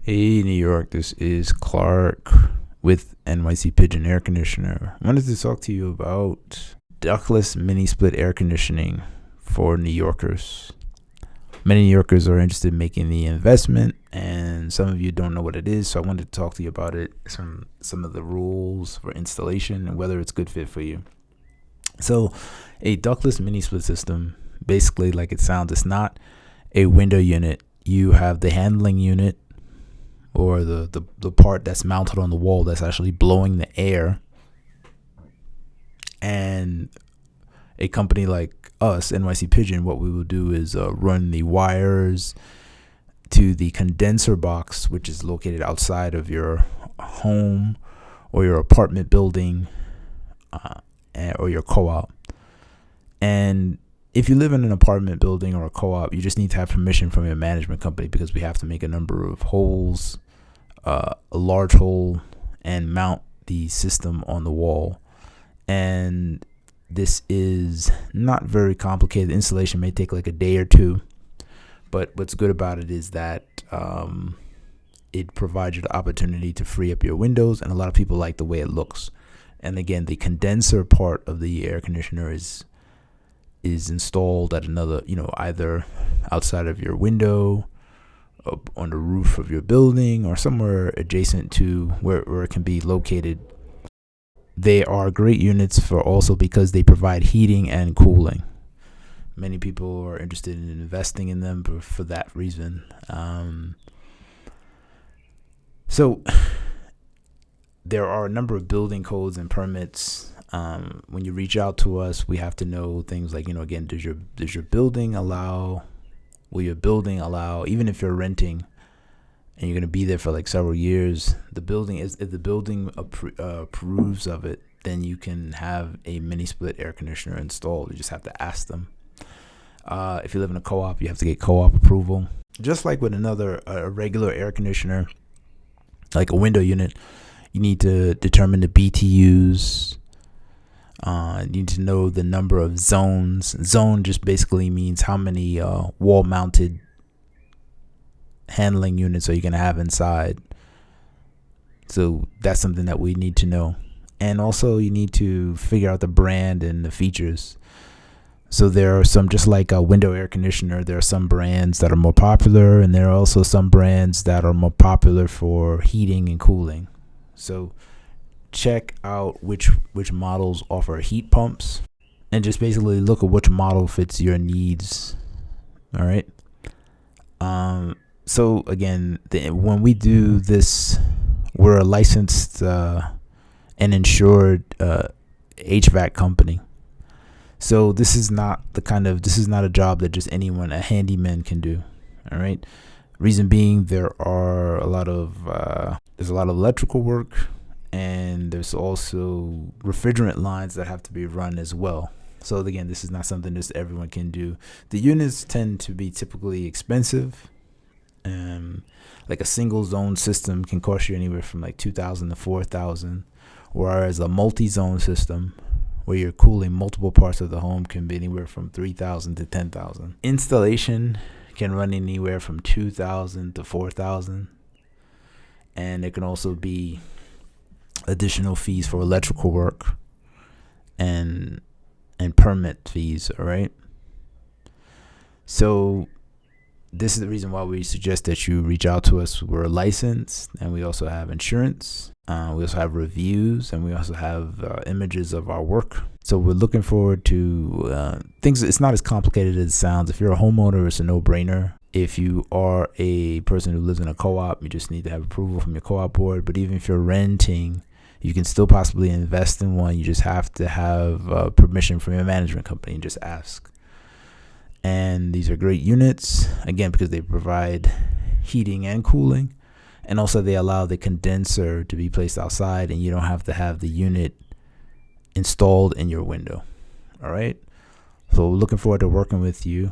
Hey, New York, this is Clark with NYC Pigeon Air Conditioner. I wanted to talk to you about ductless mini split air conditioning for New Yorkers. Many New Yorkers are interested in making the investment, and some of you don't know what it is, so I wanted to talk to you about it, some of the rules for installation and whether it's a good fit for you. So a ductless mini split system, basically like it sounds, it's not a window unit. You have the handling unit, or the part that's mounted on the wall that's actually blowing the air. And a company like us, NYC Pigeon, what we will do is run the wires to the condenser box, which is located outside of your home or your apartment building or your co-op. And if you live in an apartment building or a co-op, you just need to have permission from your management company, because we have to make a number of holes, a large hole, and mount the system on the wall. And this is not very complicated. The installation may take like a day or two, but what's good about it is that it provides you the opportunity to free up your windows, and a lot of people like the way it looks. And again, the condenser part of the air conditioner is installed at another, either outside of your window, up on the roof of your building, or somewhere adjacent to where it can be located. They are great units for also because they provide heating and cooling. Many people are interested in investing in them for that reason. So there are a number of building codes and permits. When you reach out to us, we have to know things like, again, does your building allow? Will your building allow, even if you're renting and you're going to be there for like several years, if the building approves of it, then you can have a mini split air conditioner installed. You just have to ask them. If you live in a co-op, you have to get co-op approval. Just like with a regular air conditioner, like a window unit, you need to determine the BTUs. You need to know the number of zones. Zone just basically means how many wall-mounted handling units are you going to have inside. So that's something that we need to know. And also you need to figure out the brand and the features. So there are some, just like a window air conditioner, there are some brands that are more popular, and there are also some brands that are more popular for heating and cooling. So check out which models offer heat pumps, and just basically look at which model fits your needs. All right. So again, when we do this, we're a licensed and insured HVAC company. So this is not a job that just anyone, a handyman, can do. All right. Reason being, there's a lot of electrical work, and there's also refrigerant lines that have to be run as well. So again, this is not something just everyone can do. The units tend to be typically expensive. Like a single zone system can cost you anywhere from like $2,000 to $4,000, whereas a multi-zone system, where you're cooling multiple parts of the home, can be anywhere from $3,000 to $10,000. Installation can run anywhere from $2,000 to $4,000, and it can also be additional fees for electrical work and permit fees. All right. So this is the reason why we suggest that you reach out to us. We're licensed, and we also have insurance. We also have reviews, and we also have images of our work. So we're looking forward to things. It's not as complicated as it sounds. If you're a homeowner, it's a no-brainer. If you are a person who lives in a co-op, you just need to have approval from your co-op board. But even if you're renting, you can still possibly invest in one. You just have to have permission from your management company, and just ask. And these are great units, again, because they provide heating and cooling. And also they allow the condenser to be placed outside, and you don't have to have the unit installed in your window. All right. So looking forward to working with you.